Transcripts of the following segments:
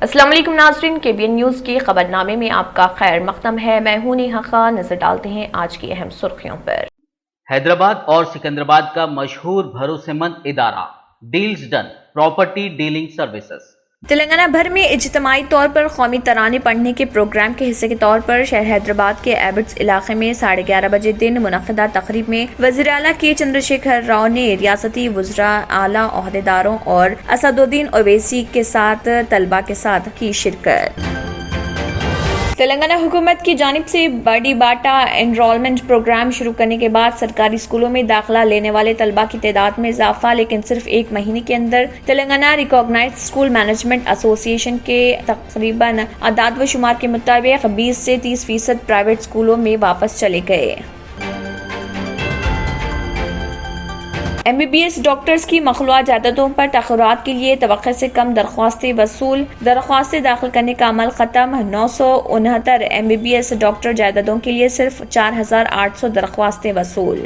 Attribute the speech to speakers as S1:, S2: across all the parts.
S1: السلام علیکم ناظرین، KBN نیوز کے خبر نامے میں آپ کا خیر مقدم ہے۔ میں ہوں نیہا خان۔ نظر ڈالتے ہیں آج کی اہم سرخیوں پر۔
S2: حیدرآباد اور سکندرآباد کا مشہور بھروسے مند ادارہ deals done property dealing services
S1: Telangana بھر میں اجتماعی طور پر قومی ترانے پڑھنے کے پروگرام کے حصے کے طور پر شہر حیدرآباد کے ایبٹس علاقے میں 11:30 بجے دن منعقدہ تقریب میں وزیر اعلیٰ کے چندر شیکھر راؤ نے ریاستی وزراء، اعلیٰ عہدیداروں اور اسدالدین اویسی کے ساتھ طلباء کے ساتھ کی شرکت۔ تلنگانہ حکومت کی جانب سے بڑی باٹا انرولمنٹ پروگرام شروع کرنے کے بعد سرکاری اسکولوں میں داخلہ لینے والے طلباء کی تعداد میں اضافہ، لیکن صرف ایک مہینے کے اندر تلنگانہ ریکاگنائزڈ اسکول مینجمنٹ ایسوسی ایشن کے تقریباً اعداد و شمار کے مطابق 20 سے 30% پرائیویٹ اسکولوں میں واپس چلے گئے۔ MBBS ڈاکٹرز کی مخلوعہ جائیدادوں پر تاخیرات کے لیے توقع سے کم درخواستیں وصول، درخواستیں داخل کرنے کا عمل ختم۔ 969 MBBS ڈاکٹر جائیدادوں کے لیے صرف 4800 درخواستیں وصول۔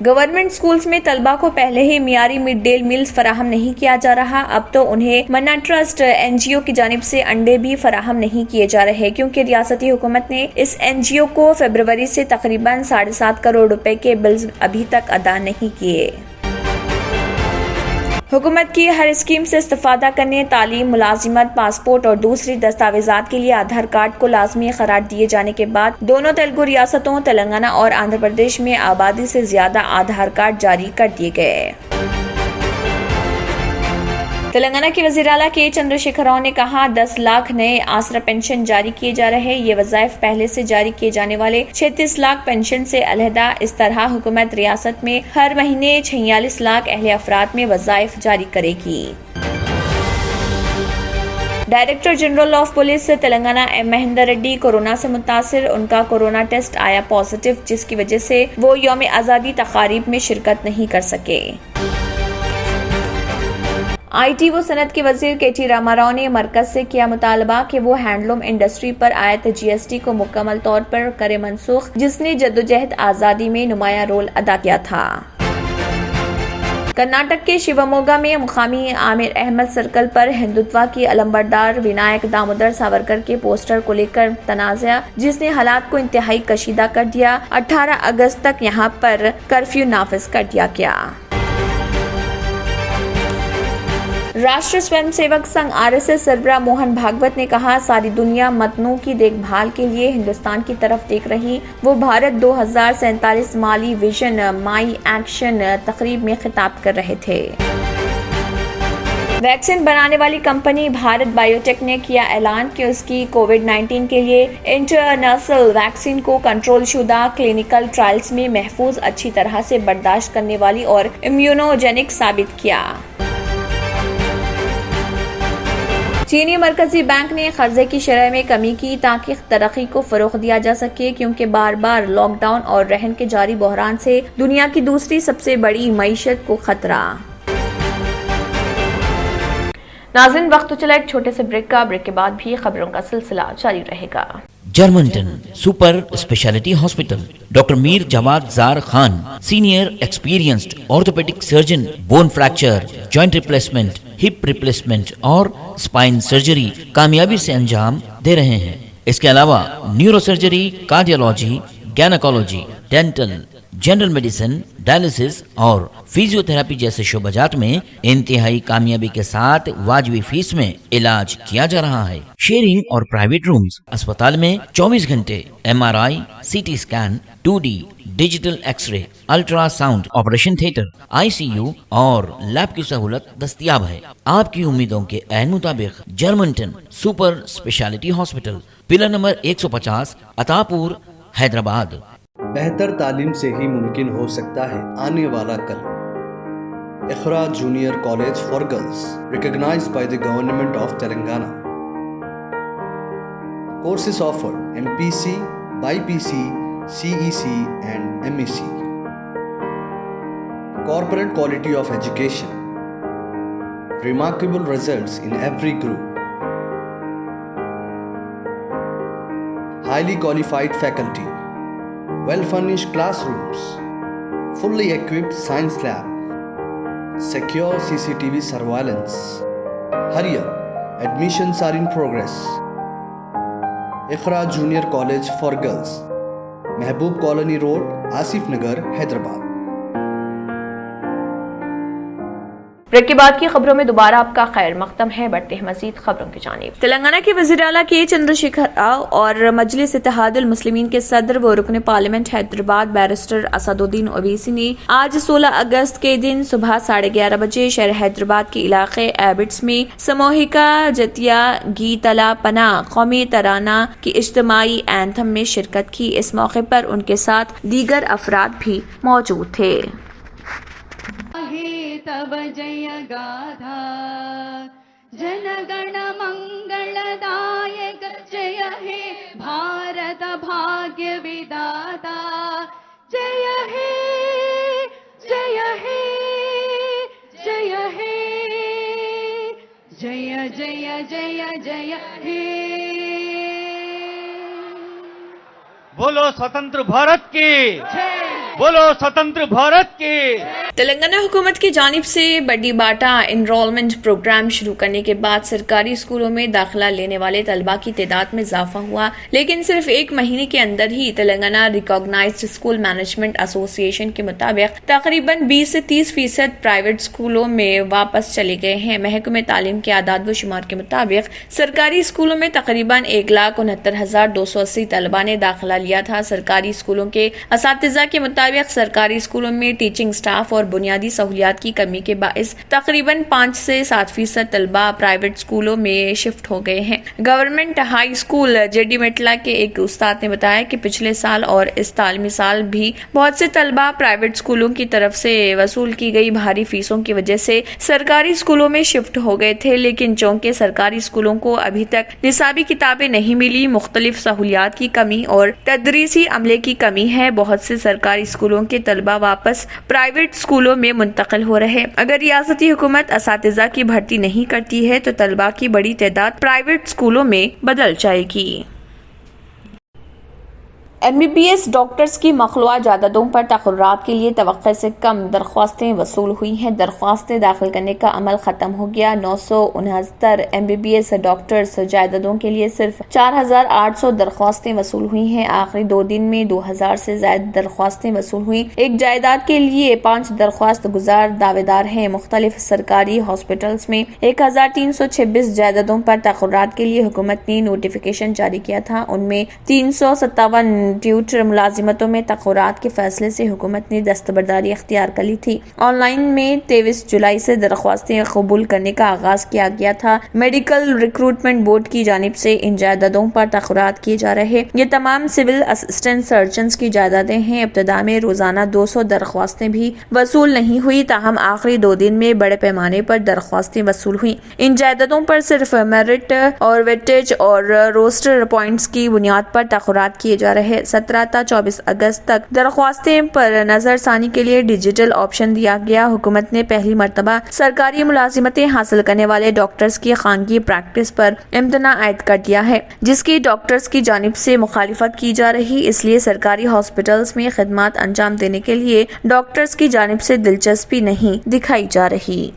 S1: گورنمنٹ سکولز میں طلباء کو پہلے ہی معیاری مڈ ڈے میلز فراہم نہیں کیا جا رہا، اب تو انہیں منا ٹرسٹ NGO کی جانب سے انڈے بھی فراہم نہیں کیے جا رہے، کیونکہ ریاستی حکومت نے اس NGO کو فروری سے تقریباً 7.5 کروڑ روپے کے بلز ابھی تک ادا نہیں کیے۔ حکومت کی ہر اسکیم سے استفادہ کرنے، تعلیم، ملازمت، پاسپورٹ اور دوسری دستاویزات کے لیے آدھار کارڈ کو لازمی قرار دیے جانے کے بعد دونوں تیلگو ریاستوں تلنگانہ اور آندھرا پردیش میں آبادی سے زیادہ آدھار کارڈ جاری کر دیے گئے۔ تلنگانہ کے وزیر اعلیٰ کے چندر شیکھر راؤ نے کہا 10 لاکھ نئے آسرا پینشن جاری کیے جا رہے، یہ وظائف پہلے سے جاری کیے جانے والے 36 لاکھ پینشن سے علیحدہ۔ اس طرح حکومت ریاست میں ہر مہینے 46 لاکھ اہل افراد میں وظائف جاری کرے گی۔ Director general of police Telangana M Mahendra ready corona سے متاثر، ان کا کورونا ٹیسٹ آیا پازیٹیو، جس کی وجہ سے وہ یوم آزادی تقاریب میں شرکت نہیں کر سکے۔ IT و صنعت کے وزیر KT راما راؤ نے مرکز سے کیا مطالبہ کہ وہ ہینڈلوم انڈسٹری پر عائد GST کو مکمل طور پر کرے منسوخ، جس نے جدوجہد آزادی میں نمایاں رول ادا کیا تھا۔ کرناٹک کے شیوموگا میں مقامی عامر احمد سرکل پر ہندوتوا کی علمبردار ونائک دامودر ساورکر کے پوسٹر کو لے کر تنازع، جس نے حالات کو انتہائی کشیدہ کر دیا۔ 18 اگست تک یہاں پر کرفیو نافذ کر دیا گیا۔ راشٹریہ سوئم سیوک سنگھ RSS سربراہ موہن بھاگوت نے کہا ساری دنیا متنوع کی دیکھ بھال کے لیے ہندوستان کی طرف دیکھ رہی۔ وہ بھارت 2047 مالی ویژن مائی ایکشن تقریب میں خطاب کر رہے تھے۔ ویکسین بنانے والی کمپنی بھارت بائیو ٹیک نے کیا اعلان کہ اس کی کووڈ-19 کے لیے انٹرنیشنل ویکسین کو کنٹرول شدہ کلینکل ٹرائلز میں محفوظ، اچھی طرح سے برداشت کرنے والی اور امیونوجینک ثابت کیا۔ چینی مرکزی بینک نے قرضے کی شرح میں کمی کی تاکہ ترقی کو فروغ دیا جا سکے، کیونکہ بار بار لاک ڈاؤن اور رہن کے جاری بحران سے دنیا کی دوسری سب سے بڑی معیشت کو خطرہ۔ ناظرین، وقت تو چلا ایک چھوٹے سے بریک کا، بریک کے بعد بھی خبروں کا سلسلہ جاری رہے گا۔
S3: جرمنٹن super speciality hospital, doctor Mir Jawad Zar Khan, senior experienced orthopaedic surgeon, bone fracture, joint replacement, hip replacement اور اسپائن سرجری کامیابی سے انجام دے رہے ہیں۔ اس کے علاوہ neuro surgery, cardiology, gynaecology, dental, general medicine, dialysis اور فزیو تھراپی جیسے شعبجات میں انتہائی کامیابی کے ساتھ واجبی فیس میں علاج کیا جا رہا ہے۔ شیئرنگ اور پرائیویٹ رومز، اسپتال میں 24 گھنٹے MRI، CT scan, 2D digital X ray, ultra sound, operation theatre, ICU اور لیب کی سہولت دستیاب ہے۔ آپ کی امیدوں کے عین مطابق جرمنٹن super speciality hospital, pillar number 150، Attapur, Hyderabad.
S4: بہتر تعلیم سے ہی ممکن ہو سکتا ہے آنے والا کل۔ Iqra junior college for girls, recognized by the Government of Telangana. Courses offered: MPC, BIPC, CEC and MEC. Corporate quality of education. Remarkable results in every group. Highly qualified faculty. Well-furnished classrooms. Fully equipped science lab. Secure CCTV surveillance. Hurry up, admissions are in progress. Iqra Junior College for Girls, Mehboob Colony Road, Asif Nagar, Hyderabad.
S1: Break के बाद की खबरों में दोबारा आपका खैर मकदम है। बढ़ते हैं मजीद खबरों की जानिब। तेलंगाना के वज़ीर आला के चंद्रशेखर राव और मजलिस इत्तेहादुल मुस्लिमीन के सदर व रुकन पार्लियामेंट हैदराबाद बैरिस्टर असदुद्दीन ओवैसी ने आज 16 अगस्त के दिन सुबह 11:30 बजे शहर हैदराबाद के इलाके एबिट्स में समूहिका जतिया गीतला पना कौमी तराना की इज्तिमाई एंथम में शिरकत की। इस मौके पर उनके साथ दीगर अफराद भी मौजूद थे।
S5: तब जय गाथा जनगण मंगलदायक जय हे भारत भाग्य विदाता जय हे जय हे जय हे जय जय जय जय हे।
S6: बोलो स्वतंत्र भारत की, बोलो स्वतंत्र भारत की।
S1: तेलंगाना हुकूमत की जानिब से बड़ी बाटा एनरोलमेंट प्रोग्राम शुरू करने के बाद सरकारी स्कूलों में दाखिला लेने वाले तलबा की तादाद में इजाफा हुआ, लेकिन सिर्फ एक महीने के अंदर ही Telangana recognised school management association के मुताबिक तकरीबन 20 से 30% प्राइवेट स्कूलों में वापस चले गए हैं। महकमे तालीम के आदाद व शुमार के मुताबिक सरकारी स्कूलों में तकरीबन 1,69,280 तलबा ने दाखिला लिया था। सरकारी स्कूलों के असातिज़ा के मुताबिक सरकारी स्कूलों में टीचिंग स्टाफ और बुनियादी सहूलियात की कमी के बाइस तकरीबन 5 से 7% तलबा प्राइवेट स्कूलों में शिफ्ट हो गए हैं। गवर्नमेंट हाई स्कूल जेडी मेटला के एक उस्ताद ने बताया कि पिछले साल और इस तालीमी साल भी बहुत से तलबा प्राइवेट स्कूलों की तरफ से वसूल की गई भारी फीसों की वजह से सरकारी स्कूलों में शिफ्ट हो गए थे, लेकिन चूंकि सरकारी स्कूलों को अभी तक निसाबी किताबें नहीं मिली, मुख्तलिफ सहूलियात की कमी और तदरीसी अमले की कमी है, बहुत से सरकारी स्कूलों के तलबा वापस प्राइवेट स्कूलों में मुंतकिल हो रहे। अगर रियासती हुकूमत असातिज़ा की भर्ती नहीं करती है तो तलबा की बड़ी तादाद प्राइवेट स्कूलों में बदल जाएगी। MBBS डॉक्टर्स की मखलूआ जायदादों पर तकर्रात के लिए तवक्को से कम दरख्वास्तें वसूल हुई हैं। दरख्वास्तें दाखिल करने का अमल खत्म हो गया। 969 MBBS डॉक्टर्स जायदादों के लिए सिर्फ 4,800 दरख्वास्तें वसूल हुई हैं। आखिरी 2 दिन में 2,000 से ज्यादा दरख्वास्तें वसूल हुई। एक जायदाद के लिए 5 दरख्वास्त गुजार दावेदार हैं। मुख्तलिफ सरकारी हॉस्पिटल्स में 1,326 जायदादों पर तकर्रात के लिए हुकूमत ने नोटिफिकेशन जारी किया था। उनमें 357 ड्यूटर मुलाजिमतों में तकर्रात के फैसले से हुकूमत ने दस्तबरदारी अख्तियार कर ली थी। ऑनलाइन में 23 जुलाई से दरख्वास्तें कबूल करने का आगाज किया गया था। मेडिकल रिक्रूटमेंट बोर्ड की जानिब से इन जायदादों पर तकर्रात किए जा रहे। ये तमाम सिविल असिस्टेंट सर्जन्स की जायदादें हैं। इब्तदा में रोजाना 200 दरख्वास्तें भी वसूल नहीं हुई, ताहम आखिरी 2 दिन में बड़े पैमाने पर दरख्वास्तें वसूल हुई। इन जायदादों पर सिर्फ मेरिट और वेटेज और रोस्टर पॉइंट्स की बुनियाद पर तकर्रात किए जा रहे। 17 ta 24 अगस्त तक दरख्वास्तें पर नजरसानी के लिए डिजिटल ऑप्शन दिया गया। हुकूमत ने पहली मर्तबा सरकारी मुलाजिमतें हासिल करने वाले डॉक्टर्स की खानगी प्रैक्टिस पर इम्तना आयद कर दिया है, जिसकी डॉक्टर्स की जानिब से मुखालिफत की जा रही। इसलिए सरकारी हॉस्पिटल्स में खिदमत अंजाम देने के लिए डॉक्टर्स की जानिब से दिलचस्पी नहीं दिखाई जा रही।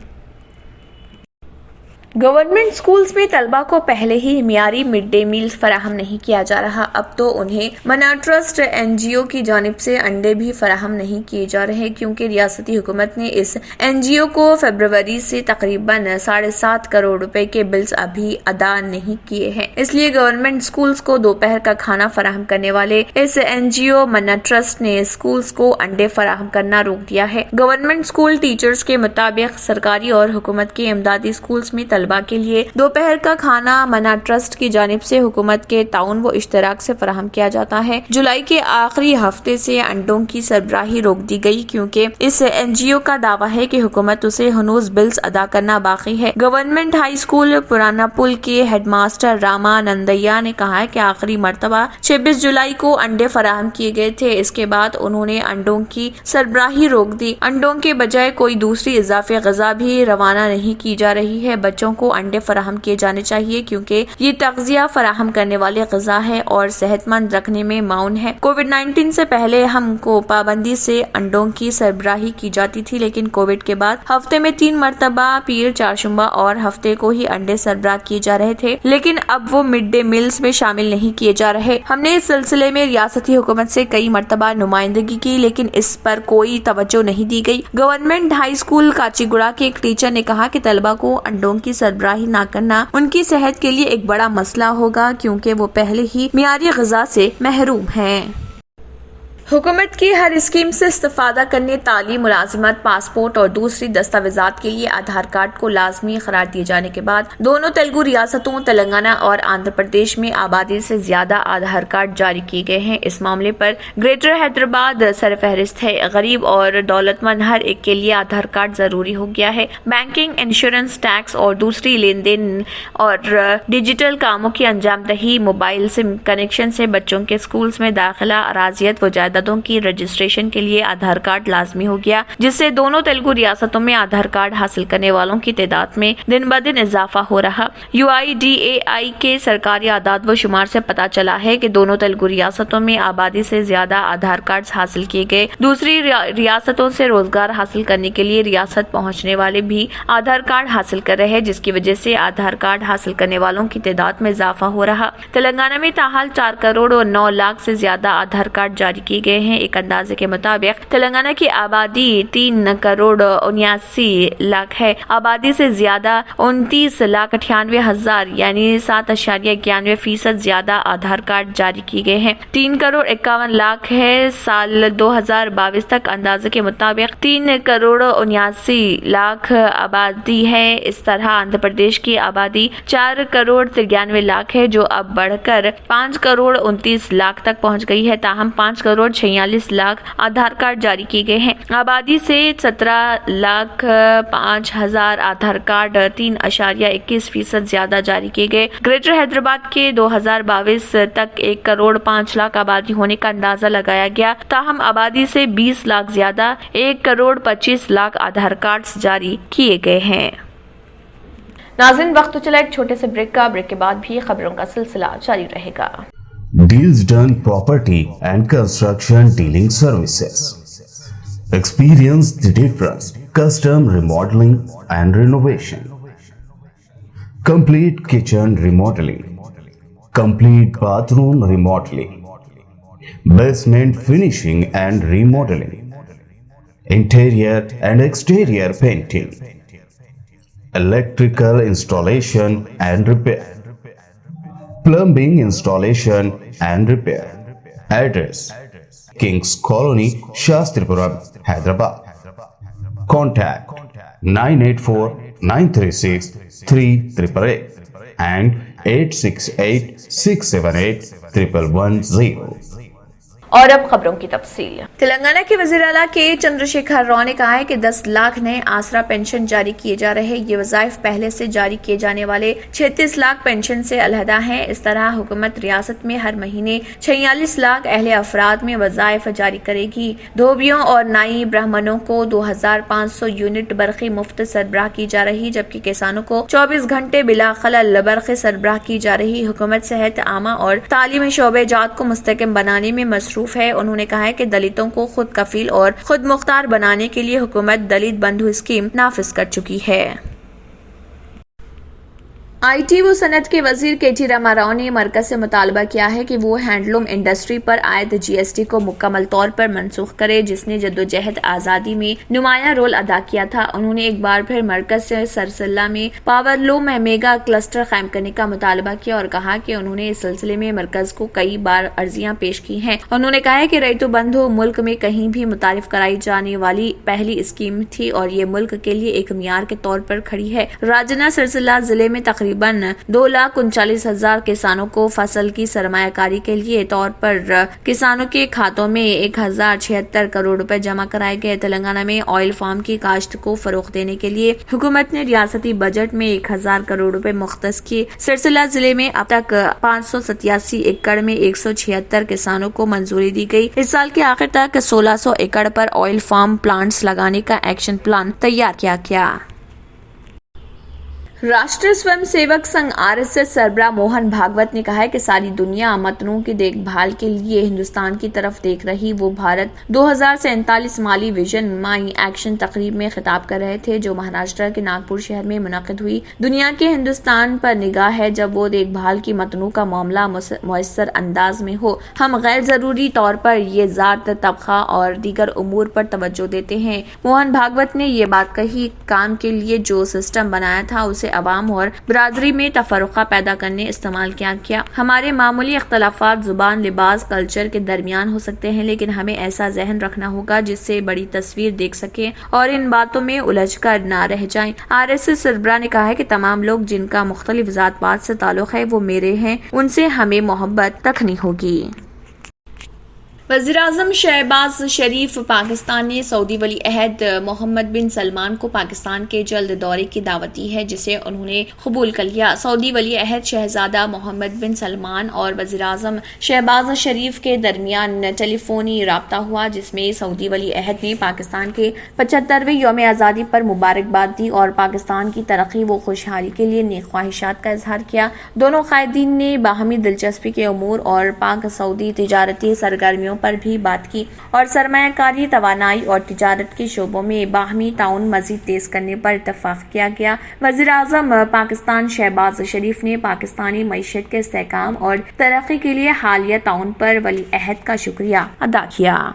S1: गवर्नमेंट स्कूल्स में तलबा को पहले ही मियारी मिड डे मील फराहम नहीं किया जा रहा, अब तो उन्हें मना ट्रस्ट NGO की जानिब से अंडे भी फराहम नहीं किए जा रहे, क्योंकि रियासती हुकूमत ने इस NGO को फरवरी से तकरीबन 7.5 करोड़ रुपए के बिल्स अभी अदा नहीं किए हैं। इसलिए गवर्नमेंट स्कूल्स को दोपहर का खाना फराहम करने वाले इस NGO मना ट्रस्ट ने स्कूल्स को अंडे फराहम करना रोक दिया है। गवर्नमेंट स्कूल टीचर्स के मुताबिक सरकारी और हुकूमत के इमदादी स्कूल्स में तलबा के लिए दोपहर का खाना मना ट्रस्ट की जानिब से हुकूमत के ताउन व इश्तराक से फराहम किया जाता है। जुलाई के आखिरी हफ्ते से अंडों की सरबराही रोक दी गई, क्योंकि इस NGO का दावा है कि हुकूमत उसे हनूज बिल्स अदा करना बाकी है। गवर्नमेंट हाई स्कूल पुराना पुल के हेडमास्टर रामा नंदैया ने कहा है कि आखिरी मर्तबा 26 जुलाई को अंडे फराहम किए गए थे। इसके बाद उन्होंने अंडों की सरबराही रोक दी। अंडों के बजाय कोई दूसरी इजाफी गजा भी रवाना नहीं की जा रही है। बच्चों کو انڈے فراہم کیے جانے چاہیے کیونکہ یہ تغذیہ فراہم کرنے والی غذا ہے اور صحت مند رکھنے میں معاون ہے۔ کووڈ-19 سے پہلے ہم کو پابندی سے انڈوں کی سربراہی کی جاتی تھی، لیکن کووڈ کے بعد ہفتے میں 3 مرتبہ پیر، چہارشنبہ اور ہفتے کو ہی انڈے سربراہ کیے جا رہے تھے، لیکن اب وہ مڈ ڈے میلز میں شامل نہیں کیے جا رہے۔ ہم نے اس سلسلے میں ریاستی حکومت سے کئی مرتبہ نمائندگی کی، لیکن اس پر کوئی توجہ نہیں دی گئی۔ گورنمنٹ ہائی اسکول کاچی گوڑا کے ایک ٹیچر نے کہا کہ طلبہ کو انڈوں کی سربراہی نہ کرنا ان کی صحت کے لیے ایک بڑا مسئلہ ہوگا کیونکہ وہ پہلے ہی معیاری غذا سے محروم ہیں۔ حکومت کی ہر اسکیم سے استفادہ کرنے، تعلیم، ملازمت، پاسپورٹ اور دوسری دستاویزات کے لیے آدھار کارڈ کو لازمی قرار دیے جانے کے بعد دونوں تلگو ریاستوں تلنگانہ اور آندھرا پردیش میں آبادی سے زیادہ آدھار کارڈ جاری کیے گئے ہیں۔ اس معاملے پر گریٹر حیدرآباد سرفہرست ہے۔ غریب اور دولت مند ہر ایک کے لیے آدھار کارڈ ضروری ہو گیا ہے۔ بینکنگ، انشورنس، ٹیکس اور دوسری لین دین اور ڈیجیٹل کاموں کی انجام دہی، موبائل سم کنیکشن سے بچوں کے اسکولز میں داخلہ، اراضیت و جائیدادوں کی رجسٹریشن کے لیے آدھار کارڈ لازمی ہو گیا، جس سے دونوں تلگو ریاستوں میں آدھار کارڈ حاصل کرنے والوں کی تعداد میں دن بدن اضافہ ہو رہا۔ UIDAI کے سرکاری اعداد و شمار سے پتہ چلا ہے کہ دونوں تلگو ریاستوں میں آبادی سے زیادہ آدھار کارڈ حاصل کیے گئے۔ دوسری ریاستوں سے روزگار حاصل کرنے کے لیے ریاست پہنچنے والے بھی آدھار کارڈ حاصل کر رہے ہیں، جس کی وجہ سے آدھار کارڈ حاصل کرنے والوں کی تعداد میں اضافہ ہو رہا۔ تلنگانہ میں تاحال 4 کروڑ اور 9 لاکھ سے زیادہ آدھار کارڈ جاری کیے گئے ہیں۔ ایک اندازے کے مطابق تلنگانہ کی آبادی 3 کروڑ 79 لاکھ ہے۔ آبادی سے زیادہ 29,98,000 یعنی 7.91% زیادہ آدھار کارڈ جاری کیے گئے ہیں۔ 3 کروڑ 51 لاکھ ہے۔ سال 2022 تک اندازے کے مطابق 3 کروڑ 79 لاکھ آبادی ہے۔ اس طرح آندھرا پردیش کی آبادی 4 کروڑ 93 لاکھ ہے، جو اب بڑھ کر 5 کروڑ 29 لاکھ تک پہنچ گئی ہے۔ تاہم 5 کروڑ 46 لاکھ آدھار کارڈ جاری کیے گئے ہیں۔ آبادی سے 17,05,000 آدھار کارڈ 3.21% زیادہ جاری کیے گئے۔ گریٹر حیدرآباد کے 2022 تک 1 کروڑ 5 لاکھ آبادی ہونے کا اندازہ لگایا گیا، تاہم آبادی سے 20 لاکھ زیادہ 1 کروڑ 25 لاکھ آدھار کارڈ جاری کیے گئے ہیں۔ ناظرین، وقت تو چلا ایک چھوٹے سے بریک کا۔ بریک کے بعد بھی خبروں کا سلسلہ جاری رہے گا۔
S7: Deals Done Property and Construction Dealing Services. Experience the difference. Custom remodeling and renovation. Complete kitchen remodeling. Complete bathroom remodeling. Basement finishing and remodeling. Interior and exterior painting. Electrical installation and repair. Plumbing installation and repair. Address: Kings Colony, Shastripuram, Hyderabad. Contact 984-936-3888 and 868-678-1110.
S1: اور اب خبروں کی تفصیل۔ تلنگانہ کے وزیر اعلیٰ کے چندرشیکھر راؤ نے کہا ہے کہ 10 لاکھ نئے آسرا پینشن جاری کیے جا رہے ہیں۔ یہ وظائف پہلے سے جاری کیے جانے والے 36 لاکھ پینشن سے علیحدہ ہیں۔ اس طرح حکومت ریاست میں ہر مہینے 46 لاکھ اہل افراد میں وظائف جاری کرے گی۔ دھوبیوں اور نائی برہمنوں کو 2500 یونٹ برقی مفت سربراہ کی جا رہی، جبکہ کسانوں کو 24 گھنٹے بلا خلل برقی سربراہ کی جا رہی۔ حکومت صحت عامہ اور تعلیمی شعبے جات کو مستحکم بنانے میں مصروف ہے۔ انہوں نے کہا ہے کہ دلتوں کو خود کفیل اور خود مختار بنانے کے لیے حکومت دلت بندھو اسکیم نافذ کر چکی ہے۔ آئی ٹی و صنعت کے وزیر کے ٹی راما راؤ نے مرکز سے مطالبہ کیا ہے کہ وہ ہینڈلوم انڈسٹری پر عائد GST کو مکمل طور پر منسوخ کرے، جس نے جدوجہد آزادی میں نمایاں رول ادا کیا تھا۔ انہوں نے ایک بار پھر مرکز سے سرسلہ میں پاور لوم میگا کلسٹر قائم کرنے کا مطالبہ کیا اور کہا کہ انہوں نے اس سلسلے میں مرکز کو کئی بار عرضیاں پیش کی ہیں۔ انہوں نے کہا کہ ریتو بندھو ملک میں کہیں بھی متعارف کرائی جانے والی پہلی اسکیم تھی اور یہ ملک کے لیے ایک معیار کے طور پر کھڑی ہے۔ راجنا سرسلہ ضلع میں تقریباً 2,39,000 کسانوں کو فصل کی سرمایہ کاری کے لیے طور پر کسانوں کے کھاتوں میں 1,076 کروڑ روپے جمع کرائے گئے۔ تلنگانہ میں آئل فارم کی کاشت کو فروغ دینے کے لیے حکومت نے ریاستی بجٹ میں 1,000 کروڑ روپے مختص کیے۔ سرسلہ ضلع میں اب تک 587 ایکڑ میں 176 کسانوں کو منظوری دی گئی۔ اس سال کے آخر تک 1,600 ایکڑ پر آئل فارم پلانٹس لگانے کا ایکشن پلان تیار کیا گیا۔ राष्ट्रीय स्वयं सेवक संघ आरएसएस सरबराह मोहन भागवत ने कहा है कि सारी दुनिया मतनों की देखभाल के लिए हिंदुस्तान की तरफ देख रही। वो भारत 2047 माली विजन माई एक्शन तकरीब में खिताब कर रहे थे जो महाराष्ट्र के नागपुर शहर में मुनक्किद हुई। दुनिया के हिंदुस्तान पर निगाह है जब वो देखभाल की मतनों का मामला मुयस्सर अंदाज में हो। हम गैर जरूरी तौर पर ये जात, तबका और दीगर उमूर पर तवज्जो देते हैं। मोहन भागवत ने ये बात कही, काम के लिए जो सिस्टम बनाया था उसे अवाम और बरादरी में तफरुका पैदा करने इस्तेमाल किया। हमारे मामूली इख्तलाफात जुबान, लिबास, कल्चर के दरमियान हो सकते हैं, लेकिन हमें ऐसा जहन रखना होगा जिससे बड़ी तस्वीर देख सके और इन बातों में उलझ कर न रह जाएं। आरएसएस सरबराह ने कहा है कि तमाम लोग जिनका मुख्तलिफ जात पात से ताल्लुक है वो मेरे हैं, उनसे हमें मोहब्बत रखनी होगी। वज़ीर-ए-आज़म शहबाज शरीफ पाकिस्तान ने सऊदी वली अहद मोहम्मद बिन सलमान को पाकिस्तान के जल्द दौरे की दावत दी है जिसे उन्होंने कबूल कर लिया। सऊदी वली अहद शहजादा मोहम्मद बिन सलमान और वज़ीर-ए-आज़म शहबाज शरीफ के दरमियान टेलीफोनी राब्ता हुआ जिसमें सऊदी वली अहद ने पाकिस्तान के 75वें यौम आज़ादी पर मुबारकबाद दी और पाकिस्तान की तरक्की व खुशहाली के लिए नेक ख्वाहिशात का इजहार किया। दोनों कायदीन ने बाहमी दिलचस्पी के उमूर और पाक सऊदी तिजारती सरगर्मियों पर भी बात की और सरमायाकारी, तवानाई और तिजारत के शोबों में बाहमी ताउन मजीद तेज करने पर इत्तफाक किया गया। वज़ीर-ए-आज़म पाकिस्तान शहबाज शरीफ ने पाकिस्तानी मईशत के इस्तेहकाम और तरक्की के लिए हालिया ताउन पर वली अहद का शुक्रिया अदा किया।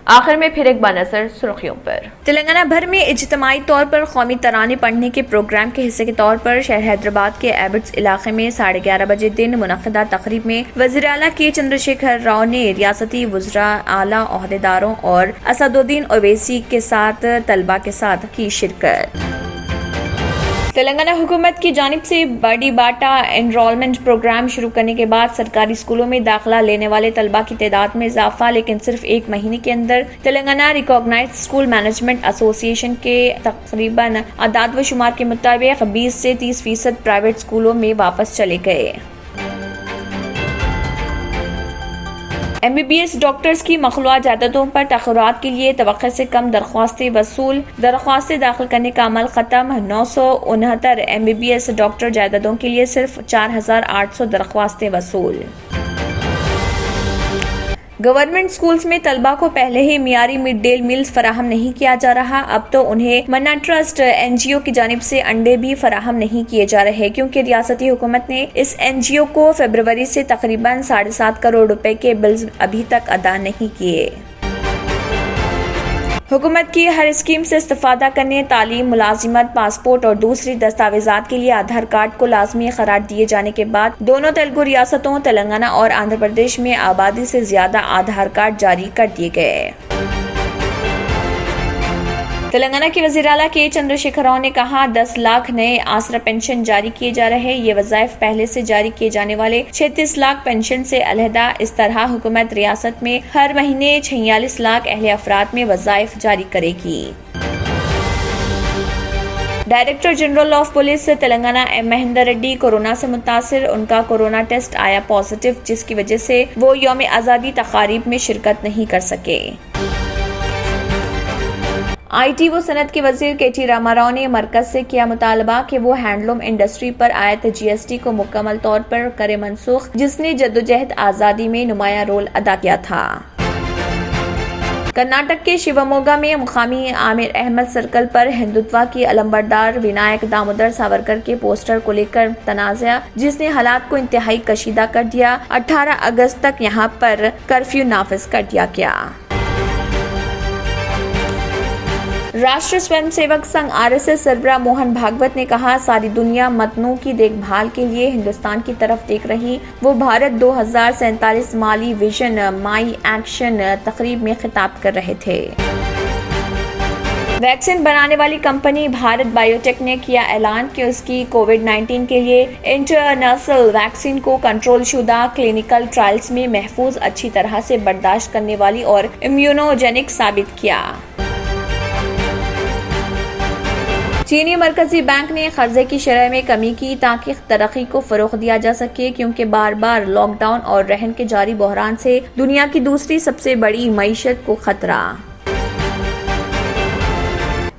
S1: आखिर में फिर एक बार नजर सुर्खियों पर। तेलंगाना भर में इज्तिमाई तौर पर कौमी तराने पढ़ने के प्रोग्राम के हिस्से के तौर पर शहर हैदराबाद के एबट्स इलाके में 11:30 बजे दिन मुनक्किदा तकरीब में वज़ीर आला के चंद्रशेखर राव ने रियासती वज़रा, आला ओहदेदारों और असदुद्दीन ओवैसी के साथ तलबा के साथ की शिरकत। तेलंगाना हुकूमत की जानिब से बड़ी बाटा एनरोलमेंट प्रोग्राम शुरू करने के बाद सरकारी स्कूलों में दाखिला लेने वाले तलबा की तादाद में इजाफा, लेकिन सिर्फ एक महीने के अंदर Telangana recognised school management association के तकरीबन आदाद व शुमार के मुताबिक 20 से 30% प्राइवेट स्कूलों में वापस चले गए। MBBS डॉक्टर्स की मखलूआ जायदादों पर तखरात के लिए तवक्को से कम दरख्वास्तें वसूल, दरख्वास्तें दाखिल करने का अमल खत्म। 969 MBBS डॉक्टर जायदादों के लिए सिर्फ 4800 दरख्वास्तें वसूल। गवर्नमेंट स्कूल्स में तलबा को पहले ही मियारी मिड डे मील्स फराहम नहीं किया जा रहा, अब तो उन्हें मन्ना ट्रस्ट NGO की जानिब से अंडे भी फराहम नहीं किए जा रहे क्योंकि रियासती हुकूमत ने इस NGO को फरवरी से तकरीबन 7.5 करोड़ रुपए के बिल्स अभी तक अदा नहीं किए। हुकूमत की हर स्कीम से इस्तेफादा करने, तालीम, मुलाजिमत, पासपोर्ट और दूसरी दस्तावेजात के लिए आधार कार्ड को लाजमी करार दिए जाने के बाद दोनों तेलुगु रियासतों तेलंगाना और आंध्र प्रदेश में आबादी से ज्यादा आधार कार्ड जारी कर दिए गए। तेलंगाना के वज़ीर आला के चंद्रशेखर राव ने कहा 10 लाख नए आसरा पेंशन जारी किए जा रहे हैं। ये वज़ाइफ पहले से जारी किए जाने वाले 36 लाख पेंशन से अलहदा। इस तरह हुकूमत रियासत में हर महीने 46 लाख अहले अफराद में वज़ाइफ जारी करेगी। Director general of police Telangana M. Mahender Reddy corona से मुतासिर, उनका कोरोना टेस्ट आया पॉजिटिव जिसकी वजह से वो यौम आज़ादी तकारीब में शिरकत नहीं कर सके। IT व सनत के वजीर KT रामाराव ने मरकज से किया मुतालबा कि वो हैंडलूम इंडस्ट्री पर आयत GST को मुकम्मल तौर पर करे मनसूख, जिसने जद्दोजहद आज़ादी में नुमायां रोल अदा किया था। कर्नाटक के शिवमोगा में मुकामी आमिर अहमद सर्कल पर हिंदुत्व की अलंबरदार विनायक दामोदर सावरकर के पोस्टर को लेकर तनाज़ा, जिसने हालात को इंतहाई कशीदा कर दिया। 18 अगस्त तक यहां पर कर्फ्यू नाफिज कर दिया गया। राष्ट्रीय स्वयं सेवक संघ RSS सरबराह मोहन भागवत ने कहा सारी दुनिया मतनों की देखभाल के लिए हिंदुस्तान की तरफ देख रही। वो भारत 2047 माली विजन माई एक्शन तकरीब में खिताब कर रहे थे। वैक्सीन बनाने वाली कंपनी भारत बायोटेक ने किया ऐलान कि उसकी कोविड-19 के लिए इंटरनेशनल वैक्सीन को कंट्रोल शुदा क्लिनिकल ट्रायल्स में महफूज, अच्छी तरह से बर्दाश्त करने वाली और इम्यूनोजेनिक साबित किया। चीनी मरकजी बैंक ने कर्जे की शरह में कमी की ताकि तरक्की को फरोग दिया जा सके, क्योंकि बार बार लॉकडाउन और रहन के जारी बहरान से दुनिया की दूसरी सबसे बड़ी मईशत को खतरा।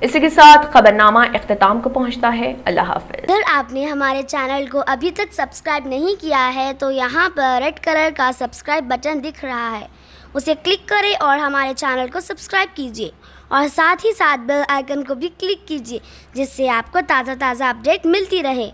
S1: इसी के साथ खबरनामा इख्तिताम को पहुंचता है। अल्लाह हाफिज।
S8: अगर आपने हमारे चैनल को अभी तक सब्सक्राइब नहीं किया है तो यहाँ पर रेड कलर का सब्सक्राइब बटन दिख रहा है, उसे क्लिक करें और हमारे चैनल को सब्सक्राइब कीजिए और साथ ही साथ बेल आइकन को भी क्लिक कीजिए, जिससे आपको ताज़ा अपडेट मिलती रहे।